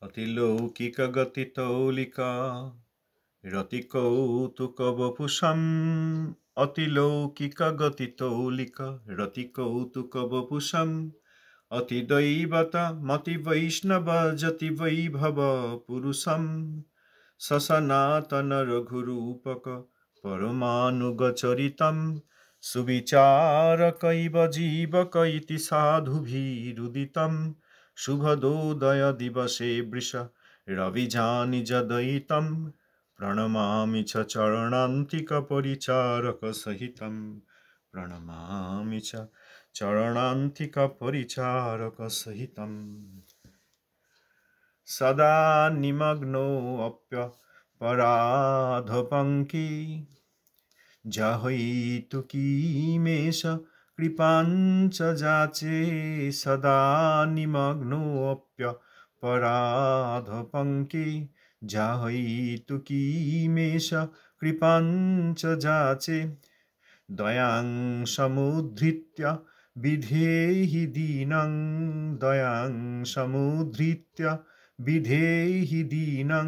অতিলৌকিক গতি তৌলিকা রতি কৌতুক বপুষম। অতিলৌকিক গতি তৌলিকা রতি কৌতুক বপুষম। অতিদৈবত মতি বৈষ্ণব যতি বৈভব পুরুষম। সসনাতন রঘুরূপক পরমানুগচরিতম। সুবিচারকৈব জীবক ইতি সাধুভিরুদিতম। শুভদোদয় দিবসে বৃষ রবিজানিজদয়িতম। প্রণমামি চ চরণান্তিক পরিচারক সহিতম। প্রণমামি চ চরণান্তিক পরিচারক সহিতম। সদা নিমগ্নোऽপ্যপরাধপঙ্কি যাহৈতুকীমেষ কৃপাঞ্চ যাচে। সদা নিমগ্নোऽপ্যপরাধপঙ্কি যাহৈতুকীমেষ কৃপাঞ্চ যাচে। দয়াং সমুদ্ধৃত্য বিধেহি দীনং। দয়াং সমুদ্ধৃত্য বিধেহি দীনং।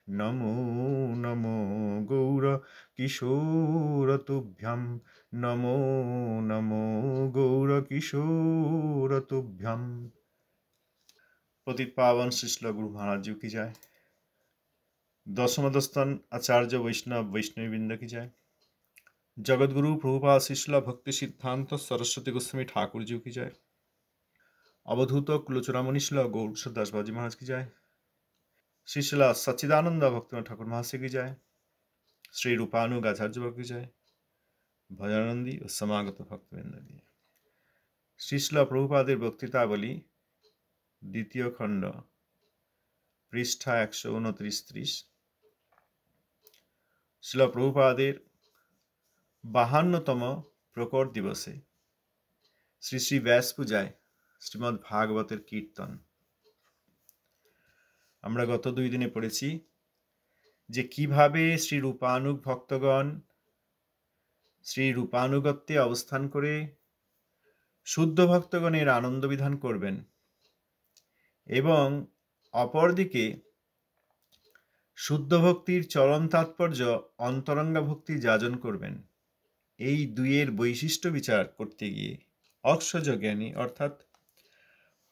নমো নমো গৌর কিশোর তুভ্যং। নমো নমো গৌর কিশোর তুভ্যং। পতিত পাवन श्री गुरु महाराज जी की जाए। दशमदस्तन आचार्य वैष्णव वैष्णववृंद की जाए। जगतगुरु प्रभुपाद श्री भक्ति सिद्धांत सरस्वती गोस्वामी ठाकुर जी की जाए। अवधूत कुलचूड़ामणि श्री गौर दास बाबा जी महाराज की जाए। श्री सच्चिदानंद भक्तिनाथ ठाकुर महाशय की जाए। श्री रूपानुग आचार्य बाबा की जाए। भजनानंदी और समागत भक्तवृंद की जाए। श्री प्रभुपादेर बक्तृतावली द्वितीय खंड पृष्ठा 129। श्री प्रभुपादेर 52तम प्रकट दिवसे श्री श्री व्यास पूजाय श्रीमद् भागवतेर कीर्तन। আমরা গত 2 দিনে পড়েছি যে কিভাবে শ্রী রূপানুগ ভক্তগণ শ্রী রূপানুগত্যে অবস্থান করে শুদ্ধ ভক্তগণের আনন্দ বিধান করবেন এবং অপরদিকে শুদ্ধ ভক্তির চরম তাৎপর্য অন্তরঙ্গা ভক্তি যাজন করবেন। এই দুইয়ের বৈশিষ্ট্য বিচার করতে গিয়ে অক্ষজ জ্ঞানী অর্থাৎ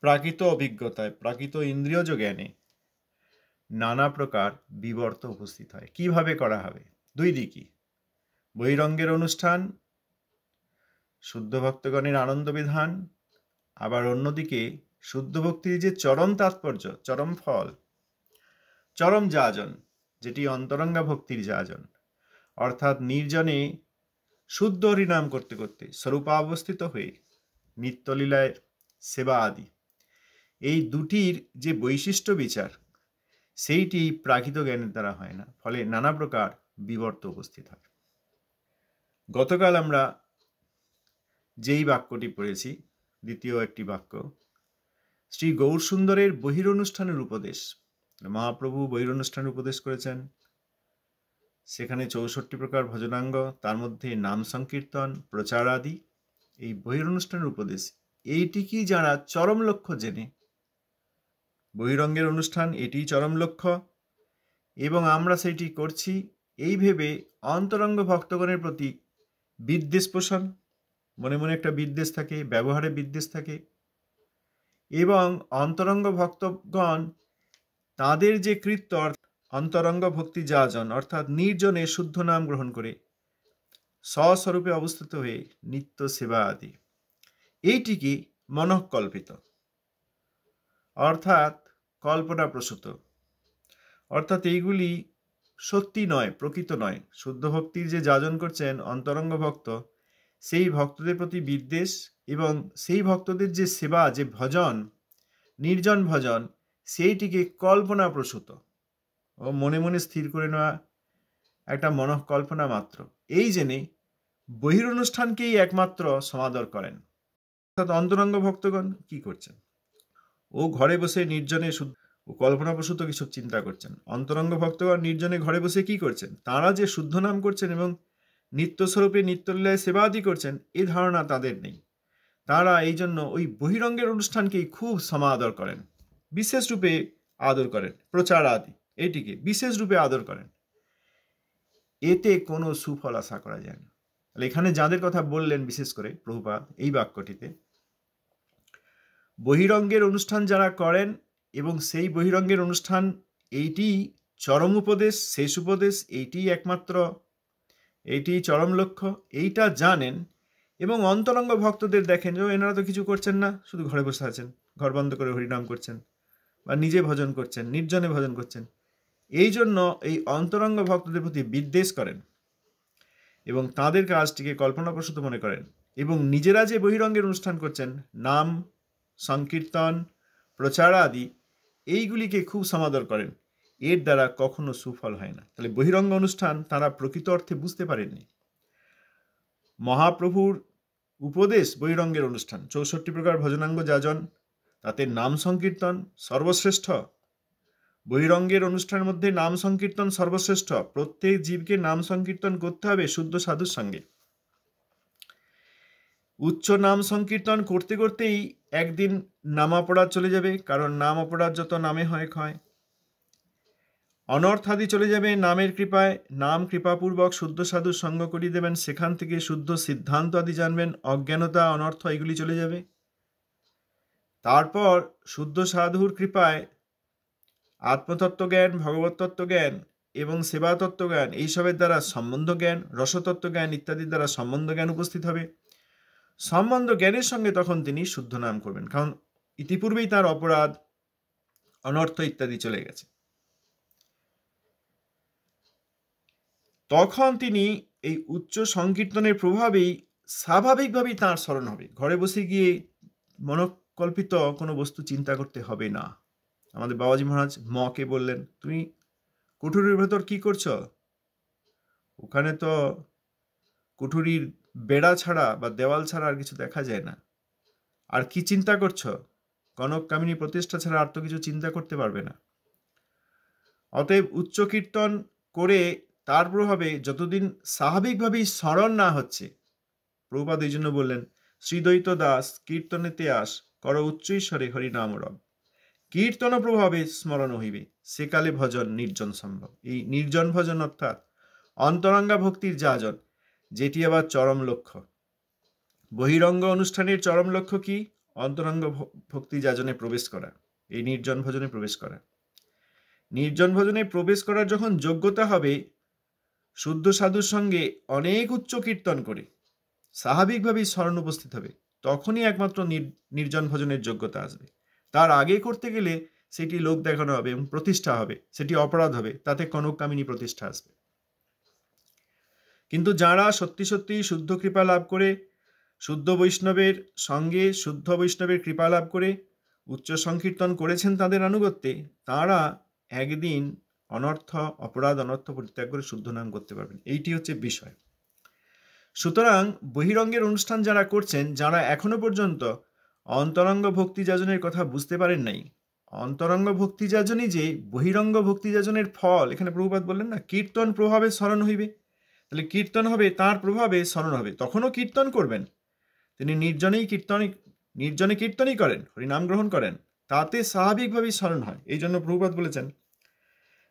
প্রাকৃত অভিজ্ঞতায় প্রাকৃত ইন্দ্রিয়জ জ্ঞানে নানা প্রকার বিবর্ত উপস্থিত হয়। কিভাবে করা হবে? দুই দিকই, বহিরঙ্গের অনুষ্ঠান শুদ্ধ ভক্তগণের আনন্দ বিধান, আবার অন্যদিকে শুদ্ধ ভক্তির যে চরম তাৎপর্য, চরম ফল, চরম যাজন, যেটি অন্তরঙ্গা ভক্তির যাজন, অর্থাৎ নির্জনে শুদ্ধ হরিনাম করতে করতে স্বরূপাবস্থিত হয়ে নিত্যলীলায় সেবা আদি, এই দুটির যে বৈশিষ্ট্য বিচার সেইটি প্রাকৃত জ্ঞানের দ্বারা হয় না, ফলে নানা প্রকার বিবর্ত উপস্থিত হয়। গতকাল আমরা যেই বাক্যটি পড়েছি, দ্বিতীয় একটি বাক্য, শ্রী গৌরসুন্দরের বহিরনুষ্ঠানের উপদেশ। মহাপ্রভু বহিরনুষ্ঠানের উপদেশ করেছেন, সেখানে 64 প্রকার ভজনাঙ্গ, তার মধ্যে নাম সংকীর্তন, প্রচার আদি, এই বহিরনুষ্ঠানের উপদেশ, এইটিকে যারা চরম লক্ষ্য জেনে, বহিরঙ্গের অনুষ্ঠান এটি চরম লক্ষ্য এবং আমরা সেইটি করছি এই ভেবে অন্তরঙ্গ ভক্তগণের প্রতি বিদ্বেষ পোষণ, মনে মনে একটা বিদ্বেষ থাকে, ব্যবহারে বিদ্বেষ থাকে, এবং অন্তরঙ্গ ভক্তগণ তাদের যে কৃত্য অন্তরঙ্গ ভক্তি যাজন অর্থাৎ নির্জনে শুদ্ধ নাম গ্রহণ করে স্বস্বরূপে অবস্থিত হয়ে নিত্য সেবা আদি, এইটিকে মনঃকল্পিত অর্থাৎ কল্পনা প্রসূত, অর্থাৎ এইগুলি সত্যি নয়, প্রকৃত নয়। শুদ্ধ ভক্তির যে যাজন করছেন অন্তরঙ্গ ভক্ত, সেই ভক্তদের প্রতি বিদ্বেষ এবং সেই ভক্তদের যে সেবা, যে ভজন, নির্জন ভজন, সেইটিকে কল্পনা প্রসূত ও মনে মনে স্থির করে নেওয়া একটা মনঃকল্পনা মাত্র, এই জেনে বহিরনুষ্ঠানকেই একমাত্র সমাদর করেন। অর্থাৎ অন্তরঙ্গ ভক্তগণ কি করছেন? ও ঘরে বসে নির্জনে ও কল্পনাপ্রসূত কিছু চিন্তা করছেন। অন্তরঙ্গ ভক্তগণ নির্জনে ঘরে বসে কি করছেন? তারা যে শুদ্ধ নাম করছেন এবং নিত্যস্বরূপে নিত্যলীলায় সেবা আদি করছেন, এই ধারণা তাদের নেই। তারা এই জন্য ওই বহিরঙ্গের অনুষ্ঠানকেই খুব সমাদর করেন, বিশেষ রূপে আদর করেন, প্রচার আদি এইটিকে বিশেষ রূপে আদর করেন, এতে কোনো সুফল আশা করা যায় না। তাহলে এখানে যাদের কথা বললেন বিশেষ করে প্রভুপাদ এই বাক্যটিতে, বহিরঙ্গের অনুষ্ঠান যারা করেন এবং সেই বহিরঙ্গের অনুষ্ঠান এইটি চরম উপদেশ, শেষ উপদেশ, এইটি চরম লক্ষ্য, এইটা জানেন এবং অন্তরঙ্গ ভক্তদের দেখেন যে এনারা তো কিছু করছেন না, শুধু ঘরে বসে আছেন, ঘর বন্ধ করে হরিনাম করছেন বা নিজে ভজন করছেন, নির্জনে ভজন করছেন, এই জন্য এই অন্তরঙ্গ ভক্তদের প্রতি বিদ্বেষ করেন এবং তাদের কাজটিকে কল্পনাপ্রসূত মনে করেন এবং নিজেরা যে বহিরঙ্গের অনুষ্ঠান করছেন, নাম সংকীর্তন প্রচার আদি, এইগুলিকে খুব সমাদর করেন, এর দ্বারা কখনো সুফল হয় না। তাহলে বহিরঙ্গ অনুষ্ঠান তারা প্রকৃত অর্থে বুঝতে পারেননি। মহাপ্রভুর উপদেশ বহিরঙ্গের অনুষ্ঠান, 64 প্রকার ভজনাঙ্গ যাজন, তাতে নাম সংকীর্তন সর্বশ্রেষ্ঠ। বহিরঙ্গের অনুষ্ঠানের মধ্যে নাম সংকীর্তন সর্বশ্রেষ্ঠ। প্রত্যেক জীবকে নাম সংকীর্তন করতে হবে শুদ্ধ সাধুর সঙ্গে। উচ্চ নাম সংকীর্তন করতে করতেই একদিন নাম অপরাধ চলে যাবে, কারণ নাম অপরাধ যত নামে হয় ক্ষয়। অনর্থাদি চলে যাবে নামের কৃপায়। নাম কৃপাপূর্বক শুদ্ধ সাধুর সঙ্গ করিয়ে দেবেন, সেখান থেকে শুদ্ধ সিদ্ধান্ত আদি জানবেন, অজ্ঞানতা অনর্থ এগুলি চলে যাবে। তারপর শুদ্ধ সাধুর কৃপায় আত্মতত্ত্ব জ্ঞান, ভগবত তত্ত্ব জ্ঞান এবং সেবা তত্ত্ব জ্ঞান, এইসবের দ্বারা সম্বন্ধ জ্ঞান, রসতত্ত্ব জ্ঞান ইত্যাদির দ্বারা সম্বন্ধ জ্ঞান উপস্থিত হবে। সম্বন্ধ জ্ঞানের সঙ্গে তখন তিনি শুদ্ধ নাম করবেন, কারণ ইতিপূর্বেই তার অপরাধ অনর্থ ইত্যাদি চলে গেছে। তখন তিনি এই উচ্চ সংকীর্তনের প্রভাবেই স্বাভাবিকভাবেই তাঁর স্মরণ হবে। ঘরে বসে গিয়ে মনকল্পিত কোনো বস্তু চিন্তা করতে হবে না। আমাদের বাবাজি মহারাজ মকে বললেন, তুমি কুঠুরির ভেতর কি করছো? ওখানে তো কুঠুরির বেড়া ছাড়া বা দেওয়াল ছাড়া আর কিছু দেখা যায় না, আর কি চিন্তা করছো? কনক কামিনী প্রতিষ্ঠা ছাড়া আর তো কিছু চিন্তা করতে পারবে না। অতএব উচ্চ কীর্তন করে তার প্রভাবে যতদিন স্বাভাবিকভাবেই স্মরণ না হচ্ছে, প্রভুপাদ এই জন্য বললেন, শ্রীদ্বৈত দাস কীর্তনেতে আস, কর উচ্চ ঈশ্বরে হরিনাম রব। কীর্তন প্রভাবে স্মরণ হইবে, সেকালে ভজন নির্জন সম্ভব। এই নির্জন ভজন অর্থাৎ অন্তরঙ্গা ভক্তির যাজন, যেটি আবার চরম লক্ষ্য। বহিরঙ্গ অনুষ্ঠানের চরম লক্ষ্য কি? অন্তরঙ্গ ভক্তি যাজনে প্রবেশ করা, এই নির্জন ভজনে প্রবেশ করা। নির্জন ভজনে প্রবেশ করার যখন যোগ্যতা হবে, শুদ্ধ সাধুর সঙ্গে অনেক উচ্চ কীর্তন করে স্বাভাবিকভাবেই স্মরণ উপস্থিত হবে, তখনই একমাত্র নির্জন ভজনের যোগ্যতা আসবে। তার আগে করতে গেলে সেটি লোক দেখানো হবে এবং প্রতিষ্ঠা হবে, সেটি অপরাধ হবে, তাতে কনককামিনী প্রতিষ্ঠা আসবে। কিন্তু যারা সত্যি সত্যি শুদ্ধ কৃপা লাভ করে, শুদ্ধ বৈষ্ণবের সঙ্গে শুদ্ধ বৈষ্ণবের কৃপা লাভ করে উচ্চ সংকীর্তন করেছেন তাদের আনুগত্যে, তারা একদিন অপরাধ অনর্থ পরিত্যাগ করে শুদ্ধ নাম করতে পারবেন। এইটি হচ্ছে বিষয়। সুতরাং বহিরঙ্গের অনুষ্ঠান যারা করছেন, যারা এখনো পর্যন্ত অন্তরঙ্গ ভক্তি যাজনের কথা বুঝতে পারেন নাই, অন্তরঙ্গ ভক্তি যাজনই যে বহিরঙ্গ ভক্তি যাজনের ফল, এখানে প্রভুপাদ বললেন না, কীর্তন প্রভাবে স্মরণ হইবে। তাহলে কীর্তন হবে, তার প্রভাবে স্মরণ হবে, তখনও কীর্তন করবেন। তিনি নির্জনে কীর্তনই করেন, হরিনাম গ্রহণ করেন, তাতে স্বাভাবিকভাবেই স্মরণ হয়। এই জন্য প্রভুপাদ বলেছেন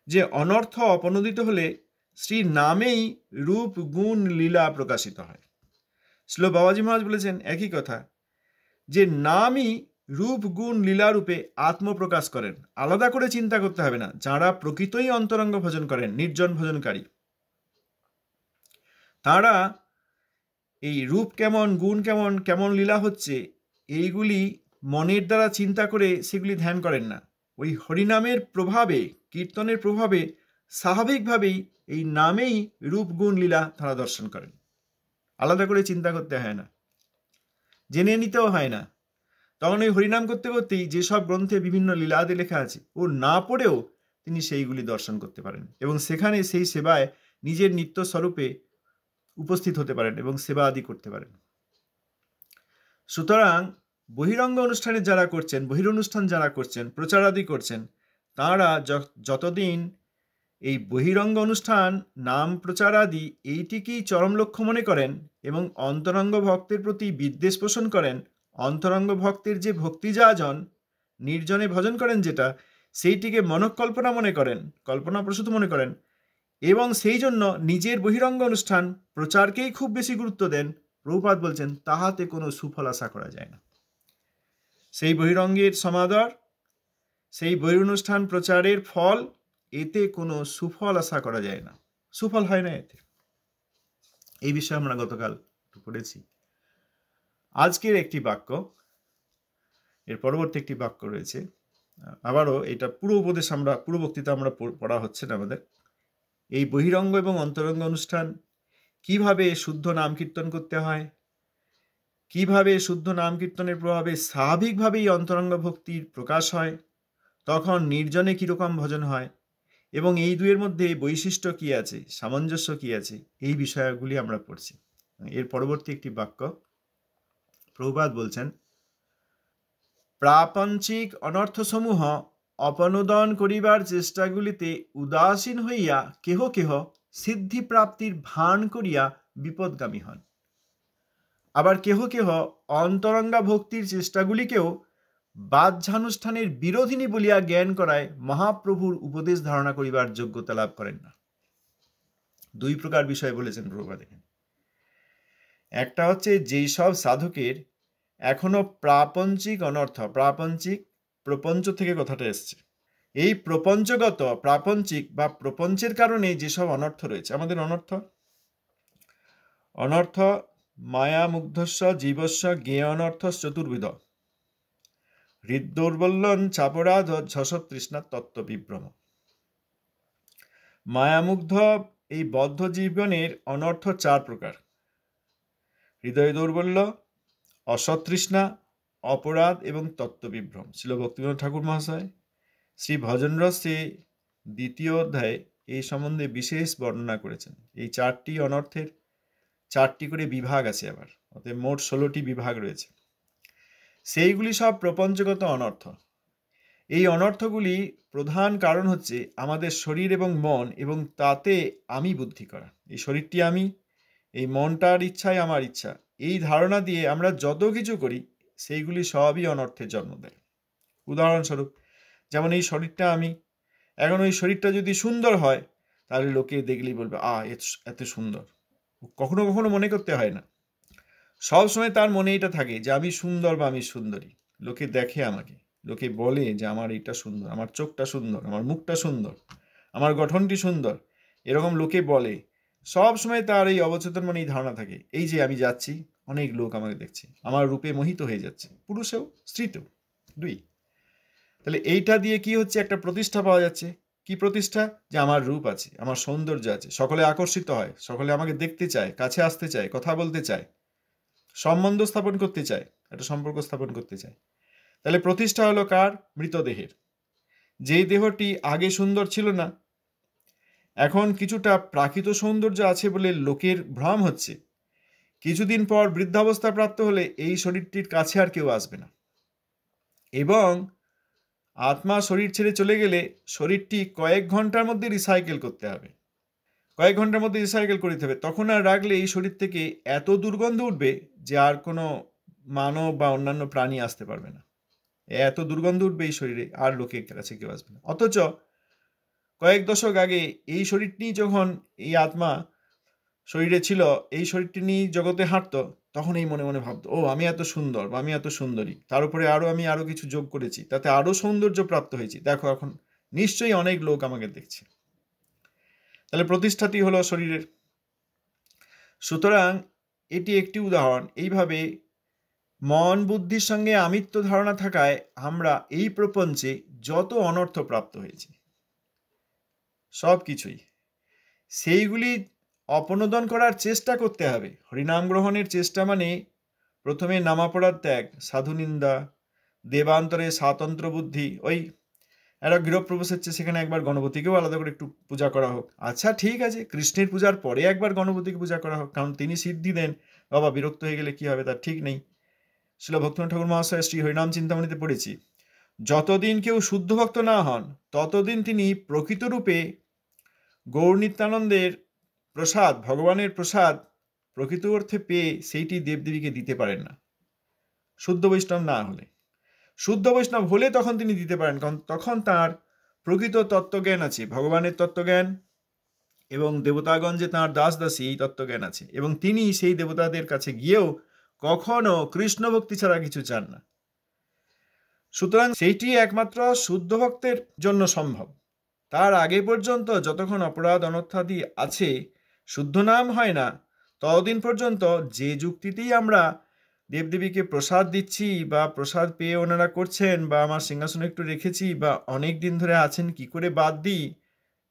যে অনর্থ অপনোদিত হলে শ্রী নামেই রূপ গুণ লীলা প্রকাশিত হয়। শ্রীল বাবাজি মহারাজ বলেছেন একই কথা, যে নামই রূপ গুণ লীলা রূপে আত্মপ্রকাশ করেন, আলাদা করে চিন্তা করতে হবে না। যারা প্রকৃতই অন্তরঙ্গ ভজন করেন, নির্জন ভজনকারী, তারা এই রূপ কেমন, গুণ কেমন, কেমন লীলা হচ্ছে, এইগুলি মনের দ্বারা চিন্তা করে সেগুলি ধ্যান করেন না। ওই হরিনামের প্রভাবে, কীর্তনের প্রভাবে স্বাভাবিকভাবেই এই নামেই রূপ গুণ লীলা তারা দর্শন করেন। আলাদা করে চিন্তা করতে হয় না, জেনে নিতেও হয় না। তখন ওই হরিনাম করতে করতেই যেসব গ্রন্থে বিভিন্ন লীলাদি লেখা আছে, ও না পড়েও তিনি সেইগুলি দর্শন করতে পারেন এবং সেখানে সেই সেবায় নিজের নিত্য স্বরূপে উপস্থিত হতে পারেন এবং সেবা আদি করতে পারেন। সুতরাং বহিরঙ্গ অনুষ্ঠানে যারা করছেন, বহিরনুষ্ঠান যারা করছেন, প্রচার আদি করছেন, তাঁরা যতদিন এই বহিরঙ্গ অনুষ্ঠান, নাম প্রচার আদি এইটিকেই চরম লক্ষ্য মনে করেন এবং অন্তরঙ্গ ভক্তের প্রতি বিদ্বেষ পোষণ করেন, অন্তরঙ্গ ভক্তের যে ভক্তি যাজন নির্জনে ভজন করেন যেটা, সেইটিকে মনঃকল্পনা মনে করেন, কল্পনাপ্রসূত মনে করেন, এবং সেই জন্য নিজের বহিরঙ্গ অনুষ্ঠান প্রচারকেই খুব বেশি গুরুত্ব দেন, প্রভুপাদ বলছেন তাহাতে কোনো সুফল আশা করা যায় না। সেই বহিরঙ্গের সমাদর, সেই বহিরনুষ্ঠান প্রচারের ফল, এতে কোনো সুফল আশা করা যায় না, সুফল হয় না এতে। এই বিষয়ে আমরা গতকাল পড়েছি। আজকের একটি বাক্য, এর পরবর্তী একটি বাক্য রয়েছে, আবারও এটা পুরো উপদেশ আমরা, পুরো বক্তৃতা আমরা পড়া হচ্ছে না আমাদের। এই বহিরঙ্গ এবং অন্তরঙ্গ অনুষ্ঠান কিভাবে শুদ্ধ নাম কীর্তন করতে হয়, কিভাবে শুদ্ধ নাম কীর্তনের প্রভাবে স্বাভাবিকভাবেই অন্তরঙ্গ ভক্তির প্রকাশ হয়, তখন নির্জনে কীরকম ভজন হয়, এবং এই দুয়ের মধ্যে বৈশিষ্ট্য কি আছে, সামঞ্জস্য কি আছে, এই বিষয়গুলি আমরা পড়ছি। এর পরবর্তী একটি বাক্য, প্রভুপাদ বলছেন, প্রাপঞ্চিক অনর্থসমূহ অপনোদন করিবার চেষ্টাগুলিতে উদাসীন হইয়া কেহ কেহ সিদ্ধি প্রাপ্তির ভান করিয়া বিপদগামী হন। আবার কেহ কেহ অন্তরঙ্গা ভক্তির চেষ্টাগুলিকেও বাহ্যানুষ্ঠানের বিরোধিনী বলিয়া জ্ঞান করায় মহাপ্রভুর উপদেশ ধারণা করিবার যোগ্যতা লাভ করেন না। দুই প্রকার বিষয় বলেছেন প্রভুপাদ এখানে। একটা হচ্ছে যেই সব সাধকের এখনো প্রাপঞ্চিক অনর্থ, প্রাপঞ্চিক প্রপঞ্চ থেকে কথাটা এসছে, এই প্রপঞ্চগত প্রাপঞ্চিক বা প্রপঞ্চের কারণে যেসব অনর্থ রয়েছে, আমাদের অনর্থ মায়া মুগ্ধস্য জীবস্য জ্ঞেয় অনর্থ চতুর্বিধ, হৃদৌর্বল্যন চাপরাধ ঝসতৃষ্ণা তত্ত্ব বিভ্রম। মায়ামুগ্ধ এই বদ্ধ জীবনের অনর্থ চার প্রকার: হৃদয় দৌর্বল্য, অসতৃষ্ণা, অপরাধ এবং তত্ত্ববিভ্রম। শ্রীল ভক্তিবিনোদ ঠাকুর মহাশয় শ্রী ভজনরসে দ্বিতীয় অধ্যায়ে এই সম্বন্ধে বিশেষ বর্ণনা করেছেন। এই চারটি অনর্থের চারটি করে বিভাগ আছে, আবার অতএব মোট 16টি বিভাগ রয়েছে। সেইগুলি সব প্রপঞ্চগত অনর্থ। এই অনর্থগুলি প্রধান কারণ হচ্ছে আমাদের শরীর এবং মন, এবং তাতে আমি বুদ্ধি করা। এই শরীরটি আমি, এই মনটার ইচ্ছাই আমার ইচ্ছা, এই ধারণা দিয়ে আমরা যত কিছু করি সেইগুলি সবই অনর্থের জন্ম দেয়। উদাহরণস্বরূপ, যেমন এই শরীরটা আমি, এখন ওই শরীরটা যদি সুন্দর হয় তাহলে লোকে দেখলেই বলবে এত সুন্দর। কখনো কখনো মনে করতে হয় না, সব সময় তার মনে এটা থাকে যে আমি সুন্দর বা আমি সুন্দরী। লোকে দেখে আমাকে, লোকে বলে যে আমার এটা সুন্দর, আমার চোখটা সুন্দর, আমার মুখটা সুন্দর, আমার গঠনটি সুন্দর, এরকম লোকে বলে। সব সময় তার এই অবচেতন মনে এই ধারণা থাকে, এই যে আমি যাচ্ছি, অনেক লোক আমাকে দেখছে, আমার রূপে মোহিত হয়ে যাচ্ছে, পুরুষেও স্ত্রীতেও দুই। তাহলে এইটা দিয়ে কি হচ্ছে, একটা প্রতিষ্ঠা পাওয়া যাচ্ছে। কি প্রতিষ্ঠা? যে আমার রূপ আছে, আমার সৌন্দর্য আছে, সকলে আকর্ষিত হয়, সকলে আমাকে দেখতে চায়, কাছে আসতে চায়, কথা বলতে চায়, সম্বন্ধ স্থাপন করতে চায়, একটা সম্পর্ক স্থাপন করতে চায়। তাহলে প্রতিষ্ঠা হলো কার? মৃতদেহের। যেই দেহটি আগে সুন্দর ছিল না, এখন কিছুটা প্রাকৃত সৌন্দর্য আছে বলে লোকের ভ্রম হচ্ছে। কিছুদিন পর বৃদ্ধাবস্থা প্রাপ্ত হলে এই শরীরটির কাছে আর কেউ আসবে না, এবং আত্মা শরীর ছেড়ে চলে গেলে শরীরটি কয়েক ঘন্টার মধ্যে রিসাইকেল করতে হবে, কয়েক ঘন্টার মধ্যে রিসাইকেল করতে হবে। তখন আর রাখলে এই শরীর থেকে এত দুর্গন্ধ উঠবে যে আর কোনো মানব বা অন্যান্য প্রাণী আসতে পারবে না। এত দুর্গন্ধ উঠবে এই শরীরে, আর লোকের কাছে কেউ আসবে না। অথচ কয়েক দশক আগে এই শরীরটি যখন এই আত্মা শরীরে ছিল, এই শরীরটি নিয়ে জগতে হাঁটতো, তখন এই মনে মনে ভাবতো, ও আমি এত সুন্দর বা আমি এত সুন্দরী, তার উপরে আমি আরো কিছু যোগ করেছি, তাতে আরো সৌন্দর্য প্রাপ্ত হয়েছি, দেখো এখন নিশ্চয়ই অনেক লোক আমাকে দেখছে। তাহলে প্রতিষ্ঠাটি হলো শরীরের। সুতরাং এটি একটি উদাহরণ। এইভাবে মন বুদ্ধির সঙ্গে আমিত্ব ধারণা থাকায় আমরা এই প্রপঞ্চে যত অনর্থ প্রাপ্ত হয়েছে সব কিছুই, সেইগুলি অপনোদন করার চেষ্টা করতে হবে। হরিনাম গ্রহণের চেষ্টা মানে প্রথমে নামাপড়ার ত্যাগ, সাধু নিন্দা, দেবান্তরে স্বাতন্ত্র বুদ্ধি। ওই একটা গৃহপ্রবেশ হচ্ছে, সেখানে একবার গণপতিকেও আলাদা করে একটু পূজা করা হোক। আচ্ছা ঠিক আছে, কৃষ্ণের পূজার পরে একবার গণপতিকে পূজা করা হোক, কারণ তিনি সিদ্ধি দেন। বাবা বিরক্ত হয়ে গেলে কি হবে তার ঠিক নেই। শ্রীল ভক্তিবিনোদ ঠাকুর মহাশয় শ্রী হরিনাম চিন্তামণিতে পড়েছি, যতদিন কেউ শুদ্ধ ভক্ত না হন ততদিন তিনি প্রকৃত রূপে গৌর নিত্যানন্দের প্রসাদ, ভগবানের প্রসাদ প্রকৃত অর্থে পেয়ে সেইটি দেবদেবীকে দিতে পারেন না, শুদ্ধ বৈষ্ণব না হলে। শুদ্ধ বৈষ্ণব হলে তখন তিনি দিতে পারেন, কারণ তখন তার প্রকৃত তত্ত্বজ্ঞান আছে, ভগবানের তত্ত্বজ্ঞান এবং দেবতাগণ যে তাঁর দাস দাসী এই তত্ত্বজ্ঞান আছে, এবং তিনি সেই দেবতাদের কাছে গিয়েও কখনো কৃষ্ণ ভক্তি ছাড়া কিছু চান না। সুতরাং সেইটি একমাত্র শুদ্ধ ভক্তের জন্য সম্ভব। তার আগে পর্যন্ত যতক্ষণ অপরাধ অনর্থাদি আছে, শুদ্ধ নাম হয় না, ততদিন পর্যন্ত যে যুক্তিতেই আমরা দেবদেবীকে প্রসাদ দিচ্ছি বা প্রসাদ পেয়ে ওনারা করছেন বা আমার সিংহাসনে একটু রেখেছি বা অনেক দিন ধরে আছেন কি করে বাদ দিই,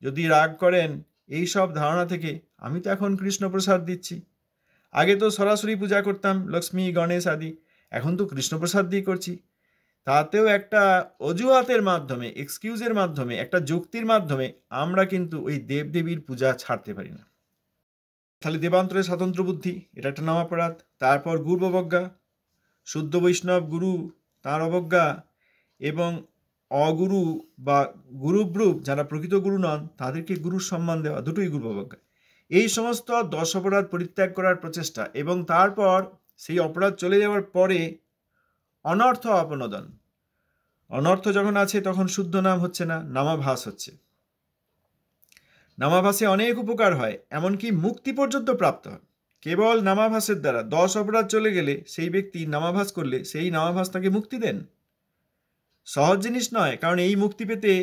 যদি রাগ করেন, এই সব ধারণা থেকে আমি তো এখন কৃষ্ণ প্রসাদ দিচ্ছি, আগে তো সরাসরি পূজা করতাম লক্ষ্মী গণেশ আদি, এখন তো কৃষ্ণ প্রসাদ দিয়ে করছি, তাতেও একটা অজুহাতের মাধ্যমে, এক্সকিউজের মাধ্যমে, একটা যুক্তির মাধ্যমে আমরা কিন্তু ওই দেবদেবীর পূজা ছাড়তে পারি না। তাহলে দেবান্তরের স্বতন্ত্র বুদ্ধি, এটা একটা নাম অপরাধ। তারপর গুরু অবজ্ঞা, শুদ্ধ বৈষ্ণব গুরু তার অবজ্ঞা, এবং অগুরু বা গুরুব্রুপ যারা প্রকৃত গুরু নন তাদেরকে গুরুর সম্মান দেওয়া, দুটোই গুরু অবজ্ঞা। এই সমস্ত 10 অপরাধ পরিত্যাগ করার প্রচেষ্টা, এবং তারপর সেই অপরাধ চলে যাওয়ার পরে অনর্থ অপনোদন। অনর্থ যখন আছে তখন শুদ্ধ নাম হচ্ছে না, নামাভাস হচ্ছে। নামাভাসে অনেক উপকার হয়, এমনকি মুক্তি পর্যন্ত প্রাপ্ত হয় কেবল নামাভাসের দ্বারা। 10 অপরাধ চলে গেলে সেই ব্যক্তি নামাভাস করলে সেই নামাভাস তাকে মুক্তি দেন। সহজ জিনিস নয়, কারণ এই মুক্তি পেতে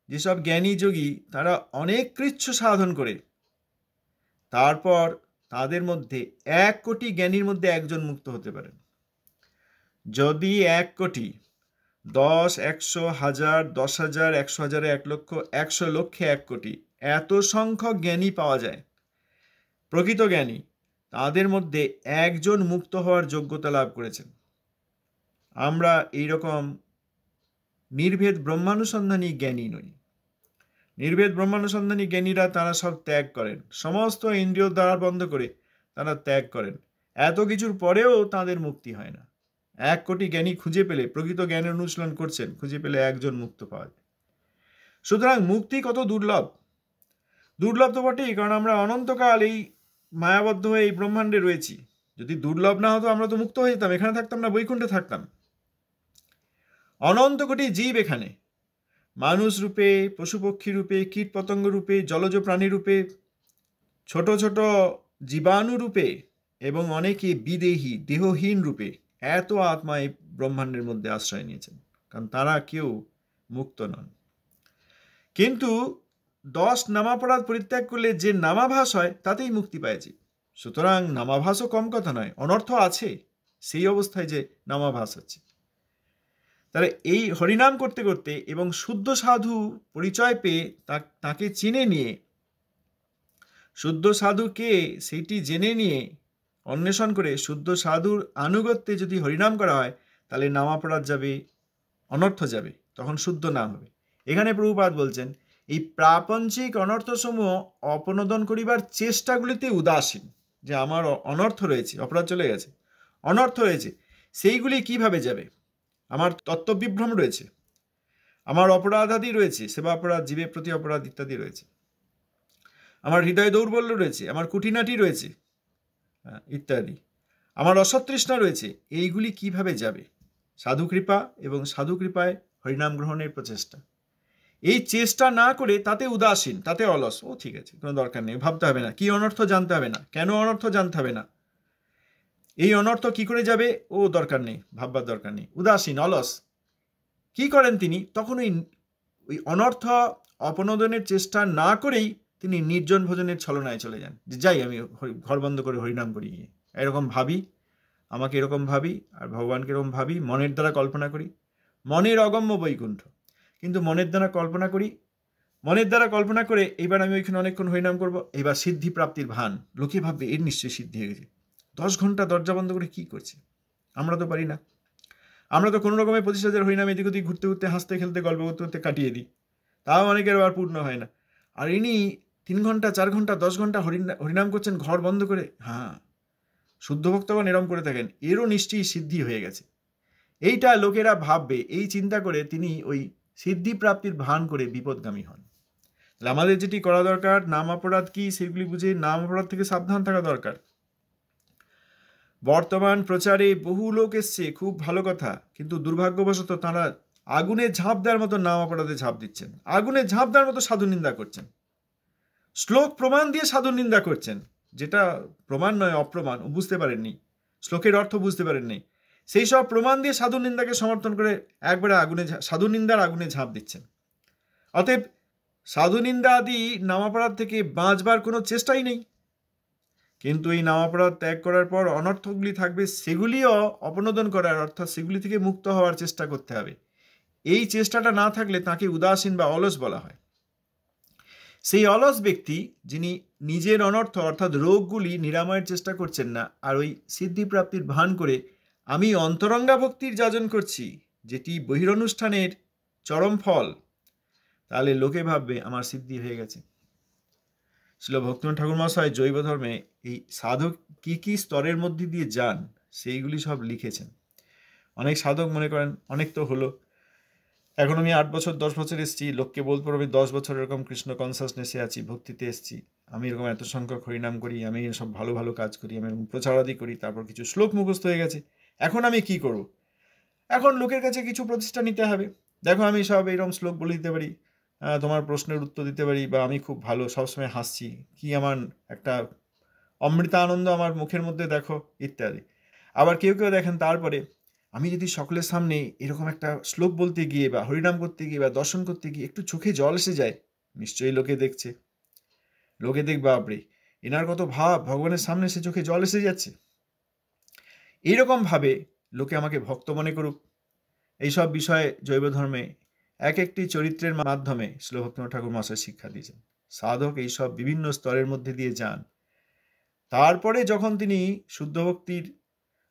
যেসব জ্ঞানী যোগী তারা অনেক কৃচ্ছ সাধন করে, তারপর তাদের মধ্যে 1 কোটি জ্ঞানীর মধ্যে একজন মুক্ত হতে পারেন। যদি 1 কোটি, 10, 100, 1000, 10,000, 100,000, 1 লক্ষ, 100 লক্ষে 1 কোটি, এত সংখ্যক জ্ঞানী পাওয়া যায়, প্রকৃত জ্ঞানী, তাদের মধ্যে একজন মুক্ত হওয়ার যোগ্যতা লাভ করেছেন। আমরা এইরকম নির্ভেদ ব্রহ্মানুসন্ধানী জ্ঞানী নই। নির্ভেদ ব্রহ্মানুসন্ধানী জ্ঞানীরা তারা সব ত্যাগ করেন, সমস্ত ইন্দ্রিয় দ্বার বন্ধ করে তারা ত্যাগ করেন। এত কিছুর পরেও তাদের মুক্তি হয় না। 1 কোটি জ্ঞানী খুঁজে পেলে, প্রকৃত জ্ঞানের অনুশীলন করছেন, খুঁজে পেলে একজন মুক্ত পাওয়া যায়। সুতরাং মুক্তি কত দুর্লভ, দুর্লভ তো বটেই, কারণ আমরা অনন্তকাল এই মায়াবদ্ধ হয়ে এই ব্রহ্মাণ্ডে রয়েছি। যদি দুর্লভ না হতো আমরা তো মুক্ত হয়ে যেতাম, এখানে থাকতাম না, বৈকুণ্ঠে থাকতাম। অনন্ত কোটি জীব এখানে, মানুষ রূপে, পশু পক্ষী রূপে, কীট পতঙ্গ রূপে, জলজ প্রাণী রূপে, ছোট ছোট জীবাণু রূপে, এবং অনেকে বিদেহী দেহহীন রূপে এত আত্মা এই ব্রহ্মাণ্ডের মধ্যে আশ্রয় নিয়েছেন, কারণ তারা কেউ মুক্ত নন। কিন্তু 10 নামাপরাধ পরিত্যাগ করলে যে নামাভাস হয় তাতেই মুক্তি পাইছি। সুতরাং নামাভাসও কম কথা নয়, অনর্থ আছে সেই অবস্থায় যে নামাভাস হচ্ছে। তাহলে এই হরিনাম করতে করতে এবং শুদ্ধ সাধু পরিচয় পেয়ে তাকে চিনে নিয়ে, শুদ্ধ সাধুকে সেইটি জেনে নিয়ে অন্বেষণ করে শুদ্ধ সাধুর আনুগত্যে যদি হরিনাম করা হয়, তাহলে নামাপরাধ যাবে, অনর্থ যাবে, তখন শুদ্ধ নাম হবে। এখানে প্রভুপাদ বলছেন এই প্রাপঞ্চিক অনর্থসমূহ অপনোদন করিবার চেষ্টাগুলিতে উদাসীন, যে আমার অনর্থ রয়েছে, অপরাধ চলে গেছে, অনর্থ রয়েছে, সেইগুলি কিভাবে যাবে? আমার তত্ত্ববিভ্রম রয়েছে, আমার অপরাধাদি রয়েছে, সেবা অপরাধ, জীবের প্রতি অপরাধ ইত্যাদি রয়েছে, আমার হৃদয় দৌর্বল্য রয়েছে, আমার কুটিনাটি রয়েছে ইত্যাদি, আমার অসতৃষ্ণা রয়েছে, এইগুলি কিভাবে যাবে? সাধু কৃপা এবং সাধু কৃপায় হরিনাম গ্রহণের প্রচেষ্টা। এই চেষ্টা না করে তাতে উদাসীন, তাতে অলস, ও ঠিক আছে, কোনো দরকার নেই, ভাবতে হবে না, কি অনর্থ জানতে হবে না, কেন অনর্থ জানতে হবে না, এই অনর্থ কি করে যাবে, ও দরকার নেই, ভাববার দরকার নেই, উদাসীন, অলস। কি করেন তিনি? তখন ওই অনর্থ অপনোদনের চেষ্টা না করেই তিনি নির্জন ভোজনের ছলনায় চলে যান, যে যাই আমি ঘর বন্ধ করে হরিনাম করি, গিয়ে এরকম ভাবি, আমাকে এরকম ভাবি, আর ভগবানকে এরকম ভাবি, মনের দ্বারা কল্পনা করি, মনের অগম্য বৈকুণ্ঠ, কিন্তু মনের দ্বারা কল্পনা করি, মনের দ্বারা কল্পনা করে এইবার আমি ওইখানে অনেকক্ষণ হরিনাম করব, এইবার সিদ্ধি প্রাপ্তির ভান, লোকে ভাববে এর নিশ্চয়ই সিদ্ধি হয়ে গেছে। 10 ঘন্টা দরজা বন্ধ করে কি করছে? আমরা তো পারি না। আমরা তো কোনো রকমের 25,000 হরিনাম এদিক ওদিক ঘুরতে ঘুরতে, হাসতে খেলতে, গল্প করতে করতে কাটিয়ে দিই, তাও অনেকের আবার পূর্ণ হয় না। আর ইনি 3 ঘন্টা 4 ঘন্টা 10 ঘন্টা হরিনাম করছেন ঘর বন্ধ করে। হ্যাঁ, শুদ্ধ ভক্তগণ এরম করে থাকেন, এরও নিশ্চয়ই সিদ্ধি হয়ে গেছে, এইটা লোকেরা ভাববে, এই চিন্তা করে তিনি ওই সিদ্ধি প্রাপ্তির ভান করে বিপদগামী হন। তাহলে আমাদের যেটি করা দরকার, নাম অপরাধ কি সেগুলি বুঝে নাম অপরাধ থেকে সাবধান থাকা দরকার। বর্তমান প্রচারে বহু লোক এসছে, খুব ভালো কথা, কিন্তু দুর্ভাগ্যবশত তারা আগুনে ঝাঁপ দেওয়ার মতো নাম অপরাধে ঝাঁপ দিচ্ছেন, আগুনে ঝাঁপ দেওয়ার মতো সাধু নিন্দা করছেন, শ্লোক প্রমাণ দিয়ে সাধু নিন্দা করছেন, যেটা প্রমাণ নয় অপ্রমাণ, বুঝতে পারেননি, শ্লোকের অর্থ বুঝতে পারেননি, সেই সব প্রমাণ দিয়ে সাধু নিন্দাকে সমর্থন করে একবারে সাধু নিন্দার আগুনে ঝাঁপ দিচ্ছেন। অতএব সাধু নিন্দা আদি নামাপরাধ থেকে বাঁচবার কোনো চেষ্টাই নেই। কিন্তু এই নামাপরাধ ত্যাগ করার পর অনর্থগুলি থাকবে, সেগুলিও অপনোদন করার, অর্থাৎ সেগুলি থেকে মুক্ত হওয়ার চেষ্টা করতে হবে। এই চেষ্টাটা না থাকলে তাকে উদাসীন বা অলস বলা হয়। সেই অলস ব্যক্তি যিনি নিজের অনর্থ অর্থাৎ রোগগুলি নিরাময়ের চেষ্টা করছেন না, আর ওই সিদ্ধিপ্রাপ্তির ভান করে আমি অন্তরঙ্গা ভক্তির যাজন করছি, যেটি বহিরনুষ্ঠানের চরম ফল, তাহলে লোকে ভাববে আমার সিদ্ধি হয়ে গেছে। শ্রীল ভক্তিনাথ ঠাকুর মহাশয় জৈব ধর্মে এই সাধক কি কি স্তরের মধ্যে দিয়ে যান সেইগুলি সব লিখেছেন। অনেক সাধক মনে করেন অনেক তো হলো, এখন আমি 8 বছর 10 বছর এসেছি, লোককে বলতে পারবো আমি 10 বছর এরকম কৃষ্ণ কনসাসনেসে আছি, ভক্তিতে এসেছি, আমি এরকম এত সংখ্যক হরিনাম করি, আমি সব ভালো ভালো কাজ করি, আমি এরকম প্রচারাদি করি, তারপর কিছু শ্লোক মুখস্থ হয়ে গেছে, এখন আমি কি করব? এখন লোকের কাছে কিছু প্রতিষ্ঠা নিতে হবে। দেখো আমি সব এইরকম শ্লোক বলে দিতে পারি, তোমার প্রশ্নের উত্তর দিতে পারি, বা আমি খুব ভালো সবসময় হাসছি, কি আমার একটা অমৃতা আনন্দ আমার মুখের মধ্যে দেখো, ইত্যাদি। আবার কেউ কেউ দেখেন তারপরে আমি যদি সকলের সামনে এরকম একটা শ্লোক বলতে গিয়ে বা হরিনাম করতে গিয়ে বা দর্শন করতে গিয়ে একটু চোখে জল এসে যায়, নিশ্চয়ই লোকে দেখছে, লোকে দেখবে বাপরে এনার কত ভাব, ভগবানের সামনে সে চোখে জল এসে যাচ্ছে, এইরকম ভাবে লোকে আমাকে ভক্ত মনে করুক। এইসব বিষয়ে জৈব ধর্মে এক একটি চরিত্রের মাধ্যমে শ্রীল ভক্তিনাথ ঠাকুর মহাশয় শিক্ষা দিয়েছেন। সাধক এইসব বিভিন্ন স্তরের মধ্যে দিয়ে যান, তারপরে যখন তিনি শুদ্ধ ভক্তির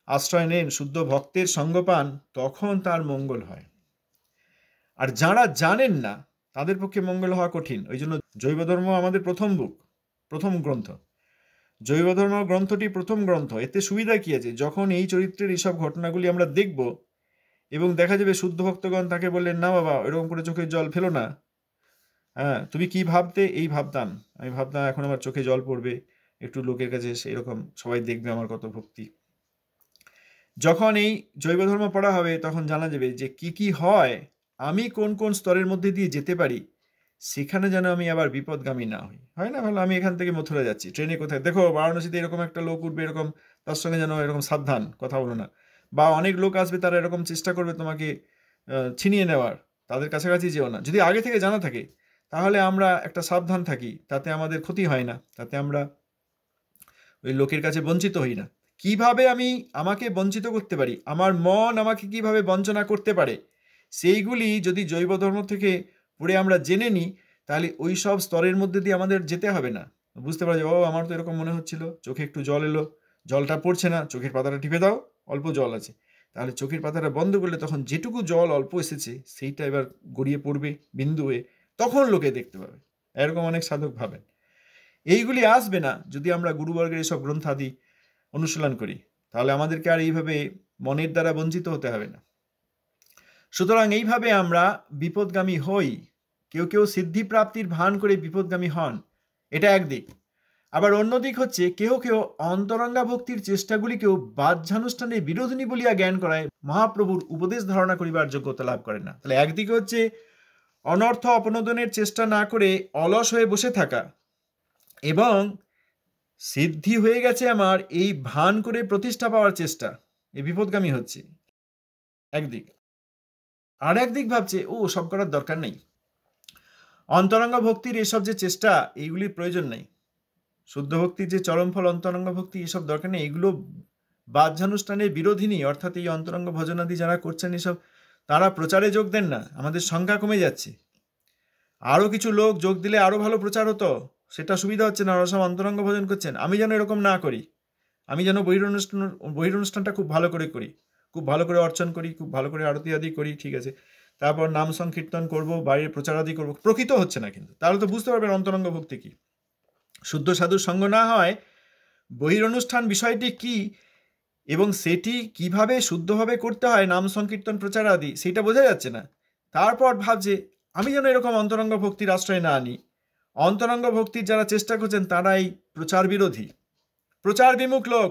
আশ্রয় নেন, শুদ্ধ ভক্তের সঙ্গ পান, তখন তার মঙ্গল হয়। আর যারা জানেন না তাদের পক্ষে মঙ্গল হওয়া কঠিন। ওই জন্য জৈব ধর্ম আমাদের প্রথম বুক, প্রথম গ্রন্থ। জৈব ধর্ম গ্রন্থটি প্রথম গ্রন্থ। এতে সুবিধা কি আছে? যখন এই চরিত্রের এইসব ঘটনাগুলি আমরা দেখব এবং দেখা যাবে শুদ্ধ ভক্তগণ তাকে বললেন, না বাবা এরকম করে চোখের জল ফেলো না, হ্যাঁ তুমি কি ভাবতে? এই ভাবতাম, আমি ভাবতাম এখন আমার চোখে জল পড়বে, একটু লোকের কাছে এরকম সবাই দেখবে আমার কত ভক্তি। যখন এই জৈব ধর্ম পড়া হবে তখন জানা যাবে যে কি কি হয়, আমি কোন কোন স্তরের মধ্যে দিয়ে যেতে পারি, সেখানে যেন আমি আবার বিপদগামী না হই। হয় না, ভালো আমি এখান থেকে মথুরা যাচ্ছি, ট্রেনে কোথায় দেখো বারাণসীতে এরকম একটা লোক উঠবে, এরকম তার সঙ্গে যেন এরকম সাবধান, কথা বলো না। বা অনেক লোক আসবে, তারা এরকম চেষ্টা করবে তোমাকে ছিনিয়ে নেওয়ার, তাদের কাছাকাছি যেও না। যদি আগে থেকে জানা থাকে তাহলে আমরা একটা সাবধান থাকি, তাতে আমাদের ক্ষতি হয় না, তাতে আমরা ওই লোকের কাছে বঞ্চিত হই না। কিভাবে আমি আমাকে বঞ্চিত করতে পারি, আমার মন আমাকে কিভাবে বঞ্চনা করতে পারে, সেইগুলি যদি জৈব ধর্ম থেকে পড়ে আমরা জেনে নিই, তাহলে ওই সব স্তরের মধ্যে দিয়ে আমাদের যেতে হবে না। বুঝতে পারা যায়, ও আমার তো এরকম মনে হচ্ছিল, চোখে একটু জল এলো, জলটা পড়ছে না, চোখের পাতাটা টিপে দাও, অল্প জল আছে, তাহলে চোখের পাতাটা বন্ধ করলে তখন যেটুকু জল অল্প এসেছে সেইটা এবার গড়িয়ে পড়বে বিন্দু হয়ে, তখন লোকে দেখতে পাবে। এরকম অনেক সাধক ভাবেন। এইগুলি আসবে না যদি আমরা গুরুবর্গের এসব গ্রন্থাদি অনুশীলন করি, তাহলে আমাদেরকে আর এইভাবে মনের দ্বারা বঞ্চিত হতে হবে না। সুতরাং এইভাবে আমরা বিপদগামী হই। কেউ কেউ সিদ্ধি প্রাপ্তির ভান করে বিপদগামী হন, এটা একদিক। আবার অন্যদিক হচ্ছে কেউ কেউ অন্তরঙ্গা ভক্তির চেষ্টাগুলিকেও বাহ্যানুষ্ঠানের বিরোধিনী বলিয়া জ্ঞান করায় মহাপ্রভুর উপদেশ ধারণা করিবার যোগ্যতা লাভ করে না। তাহলে একদিকে হচ্ছে অনর্থ অপনোদনের চেষ্টা না করে অলস হয়ে বসে থাকা, এবং সিদ্ধি হয়ে গেছে আমার এই ভান করে প্রতিষ্ঠা পাওয়ার চেষ্টা, এই বিপদগামী হচ্ছে একদিক। আর একদিক ভাবছে ও সব করার দরকার নেই, অন্তরঙ্গ ভক্তির এসব যে চেষ্টা এইগুলির প্রয়োজন নেই, শুদ্ধ ভক্তির যে চরম ফল অন্তরঙ্গ ভক্তি এসব দরকার নেই, এগুলো বাহ্যানুষ্ঠানের বিরোধিনী। অর্থাৎ এই অন্তরঙ্গ ভজনাদি যারা করছেন এসব, তারা প্রচারে যোগ দেন না, আমাদের সংখ্যা কমে যাচ্ছে। আরও কিছু লোক যোগ দিলে আরও ভালো প্রচার হতো, সেটা সুবিধা হচ্ছে না, ওরা সব অন্তরঙ্গ ভজন করছেন। আমি যেন এরকম না করি, আমি যেন বহিরনুষ্ঠানটা খুব ভালো করে করি, খুব ভালো করে অর্চন করি, খুব ভালো করে আরতি আদি করি, ঠিক আছে, তারপর নাম সংকীর্তন করবো, বাইরের প্রচার আদি করবো, প্রকৃত হচ্ছে না। কিন্তু তাহলে তো বুঝতে পারবেন অন্তরঙ্গ ভক্তি কি। শুদ্ধ সাধুর সঙ্গ না হয় বহিরনুষ্ঠান বিষয়টি কি এবং সেটি কিভাবে শুদ্ধভাবে করতে হয়, নাম সংকীর্তন প্রচার আদি, সেটা বোঝা যাচ্ছে না। তারপর ভাবছে আমি যেন এরকম অন্তরঙ্গ ভক্তির আশ্রয় না আনি। অন্তরঙ্গ ভক্তির যারা চেষ্টা করছেন তারাই প্রচার বিরোধী, প্রচার বিমুখ লোক।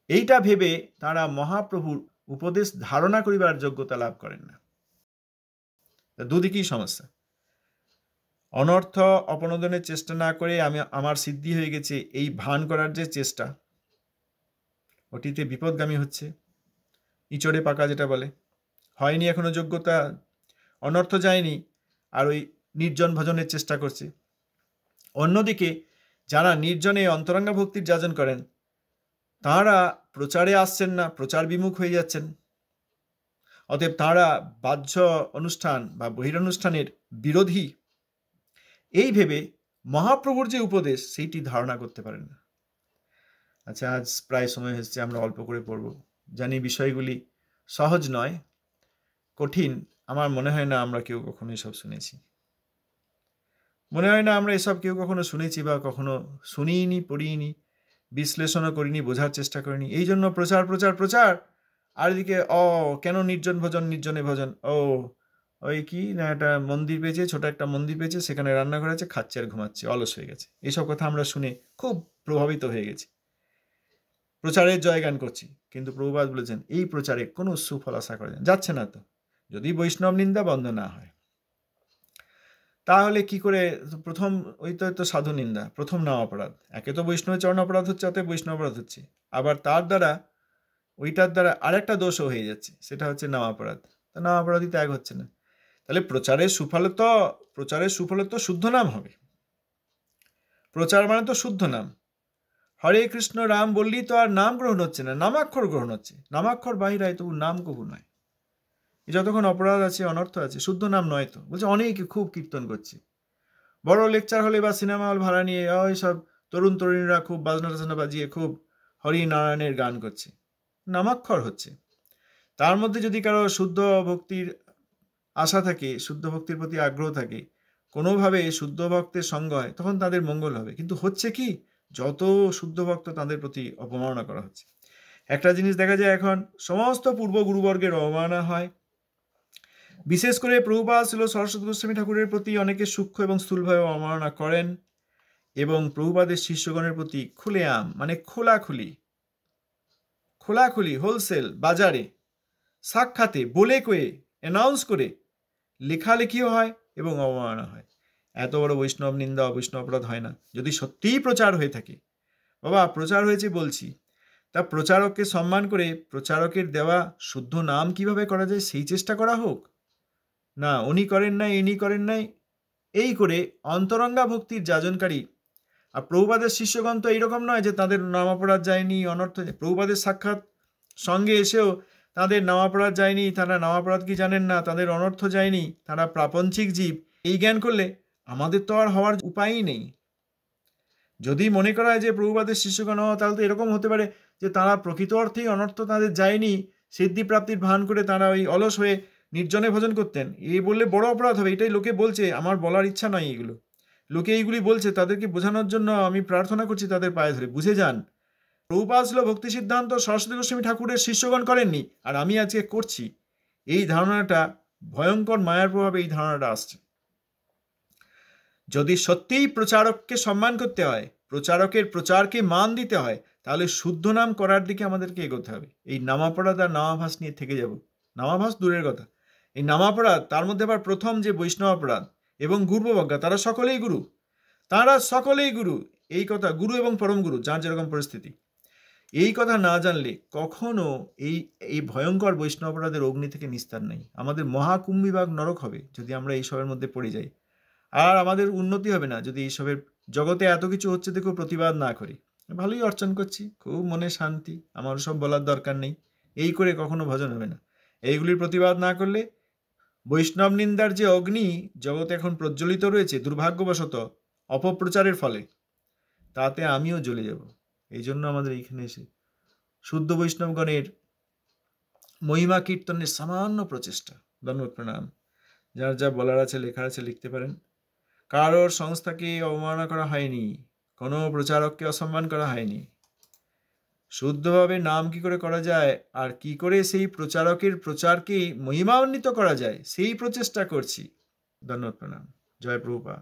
এইটা ভেবে তারা মহাপ্রভুর উপদেশ ধারণা করিবার যোগ্যতা লাভ করেন না। দুদিকেই সমস্যা। অনর্থ অপনোদনের চেষ্টা না করে আমার সিদ্ধি হয়ে গেছে এই ভান করার যে চেষ্টা, ওটিতে বিপদগামী হচ্ছে। ইচড়ে পাকা যেটা বলে, হয়নি এখনো যোগ্যতা, অনর্থ যায়নি, আর ওই নির্জন ভজনের চেষ্টা করছে। অন্যদিকে যারা নির্জনে অন্তরঙ্গা ভক্তির যাজন করেন, তাঁরা প্রচারে আসছেন না, প্রচার বিমুখ হয়ে যাচ্ছেন। অতএব তাঁরা বাহ্য অনুষ্ঠান বা বহিরনুষ্ঠানের বিরোধী এই ভেবে মহাপ্রভুর যে উপদেশ সেইটি ধারণা করতে পারেন না। আচ্ছা, আজ প্রায় সময় হচ্ছে, আমরা অল্প করে পড়ব। জানি বিষয়গুলি সহজ নয়, কঠিন। আমার মনে হয় না আমরা কেউ কখনো এসব শুনেছি, মনে হয় না আমরা এসব কেউ কখনো শুনেছি বা কখনো শুনিনি, পড়িনি, বিশ্লেষণও করিনি, বোঝার চেষ্টা করিনি। এই জন্য প্রচার প্রচার প্রচার, আর এদিকে কেন নির্জন ভজন, নির্জনে ভজন, ওই কি না, একটা মন্দির পেয়েছে, ছোট একটা মন্দির পেয়েছে, সেখানে রান্না করা আছে, খাচ্ছে আর ঘুমাচ্ছে, অলস হয়ে গেছে। এইসব কথা আমরা শুনে খুব প্রভাবিত হয়ে গেছি, প্রচারের জয়গান করছি। কিন্তু প্রভুপাদ বলেছেন এই প্রচারে কোনো সুফল আশা করা যাচ্ছে না। তো যদি বৈষ্ণব নিন্দা বন্ধ না হয়, তাহলে কি করে? প্রথম ওইটা তো সাধু নিন্দা, প্রথম নাম অপরাধ। একে তো বৈষ্ণবের চরণ অপরাধ হচ্ছে, অতএব বৈষ্ণব অপরাধ হচ্ছে। আবার তার দ্বারা, ওইটার দ্বারা আরেকটা দোষও হয়ে যাচ্ছে, সেটা হচ্ছে নাম অপরাধ। তা নাম অপরাধী ত্যাগ হচ্ছে না। তাহলে প্রচারের সুফলে তো শুদ্ধ নাম হবে। প্রচার মানে তো শুদ্ধ নাম। হরে কৃষ্ণ রাম বললেই তো আর নাম গ্রহণ হচ্ছে না, নামাক্ষর গ্রহণ হচ্ছে। নামাক্ষর বাহিরায় তবু নাম কবু নয়। যতক্ষণ অপরাধ আছে, অনর্থ আছে, শুদ্ধ নাম নয়। তো বলছে অনেকে খুব কীর্তন করছে, বড় লেকচার হলে বা সিনেমা হল ভাড়া নিয়ে ওই সব তরুণ তরুণীরা খুব বাজনা টাজনা বাজিয়ে খুব হরি নারায়ণের গান করছে, নামাক্ষর হচ্ছে। তার মধ্যে যদি কারো শুদ্ধ ভক্তির আশা থাকে, শুদ্ধ ভক্তির প্রতি আগ্রহ থাকে, কোনোভাবে শুদ্ধ ভক্তের সঙ্গ হয়, তখন তাদের মঙ্গল হবে। কিন্তু হচ্ছে কি, যত শুদ্ধ ভক্ত তাদের প্রতি অপমাননা করা হচ্ছে। একটা জিনিস দেখা যায়, এখন সমস্ত পূর্ব গুরুবর্গের অবমাননা হয়। বিশেষ করে প্রভুপাদ ছিল সরস্বতী গোস্বামী ঠাকুরের প্রতি অনেকে সূক্ষ্ম এবং স্থূলভাবে অবমাননা করেন, এবং প্রভুপাদের শিষ্যগণের প্রতি খুলেআম, মানে খোলাখুলি হোলসেল বাজারে সাক্ষাতে বলে কয়ে অ্যানাউন্স করে লেখালেখিও হয় এবং অবমাননা হয়। এত বড় বৈষ্ণব নিন্দা, অবৈষ্ণব অপরাধ হয় না যদি সত্যিই প্রচার হয়ে থাকে। বাবা, প্রচার হয়েছে বলছি, তা প্রচারককে সম্মান করে প্রচারকের দেওয়া শুদ্ধ নাম কিভাবে করা যায় সেই চেষ্টা করা হোক না। উনি করেন নাই, ইনি করেন নাই, এই করে অন্তরঙ্গা ভক্তির যাজনকারী। আর প্রভুপাদের শিষ্যগণ তো এইরকম নয় যে তাদের নাম অপরাধ যায়নি, অনর্থ। প্রভুপাদের সাক্ষাৎ সঙ্গে এসেও তাদের নাম অপরাধ যায়নি, তারা নাম অপরাধ কি জানেন না, তাদের অনর্থ যায়নি, তারা প্রাপঞ্চিক জীব, এই জ্ঞান করলে আমাদের তো আর হওয়ার উপায়ই নেই। যদি মনে করা হয় যে প্রভুপাদের শিষ্যগণ, তাহলে তো এরকম হতে পারে যে তারা প্রকৃত অর্থেই অনর্থ তাদের যায়নি, সিদ্ধিপ্রাপ্তির ভান করে তারা ওই অলস হয়ে নির্জনে ভজন করতেন। এই বললে বড় অপরাধ হবে, এটাই লোকে বলছে। আমার বলার ইচ্ছা নয় এগুলো, লোকে এইগুলি বলছে, তাদেরকে বোঝানোর জন্য আমি প্রার্থনা করছি তাদের পায়ে ধরে, বুঝে যান। প্রভুপাদ ছিল ভক্তি সিদ্ধান্ত সরস্বতী গোস্বামী ঠাকুরের শিষ্যগণ করেননি, আর আমি আজকে করছি। এই ধারণাটা ভয়ঙ্কর মায়ার প্রভাবে এই ধারণাটা আসছে। যদি সত্যিই প্রচারককে সম্মান করতে হয়, প্রচারকের প্রচারকে মান দিতে হয়, তাহলে শুদ্ধ নাম করার দিকে আমাদেরকে এগোতে হবে। এই নামাপরাধ আর নামাভাস নিয়ে থেকে যাব। নামাভাস দূরের কথা, এই নামাপরাধ, তার মধ্যে আবার প্রথম যে বৈষ্ণব অপরাধ এবং গুরুবজ্ঞা, তারা সকলেই গুরু। এই কথা, গুরু এবং পরম গুরু, যার যেরকম পরিস্থিতি, এই কথা না জানলে কখনো এই ভয়ঙ্কর বৈষ্ণব অপরাধের অগ্নি থেকে নিস্তার নেই। আমাদের মহাকুম্ভীবাগ নরক হবে যদি আমরা এইসবের মধ্যে পড়ে যাই। আর আমাদের উন্নতি হবে না যদি এইসবের জগতে এত কিছু হচ্ছে দেখো প্রতিবাদ না করি। ভালোই অর্চন করছি, খুব মনে শান্তি, আমার সব বলার দরকার নেই, এই করে কখনো ভজন হবে না। এইগুলির প্রতিবাদ না করলে বৈষ্ণব নিন্দার যে অগ্নি জগতে এখন প্রজ্বলিত রয়েছে দুর্ভাগ্যবশত অপপ্রচারের ফলে, তাতে আমিও জ্বলে যাব। এই জন্য আমাদের এইখানে এসে শুদ্ধ বৈষ্ণবগণের মহিমা কীর্তনের সামান্য প্রচেষ্টা। ধন্যবাদ, প্রণাম। যার যা বলার আছে, লেখার আছে, লিখতে পারেন। কারোর সংস্থাকে অবমাননা করা হয়নি, কোনো প্রচারককে অসম্মান করা হয়নি। শুদ্ধভাবে নাম কি করে করা যায় আর কি করে সেই প্রচারকের প্রচারকে মহিমান্বিত করা যায় সেই প্রচেষ্টা করছি। ধন্যবাদ, প্রণাম। জয় প্রভুপাদ।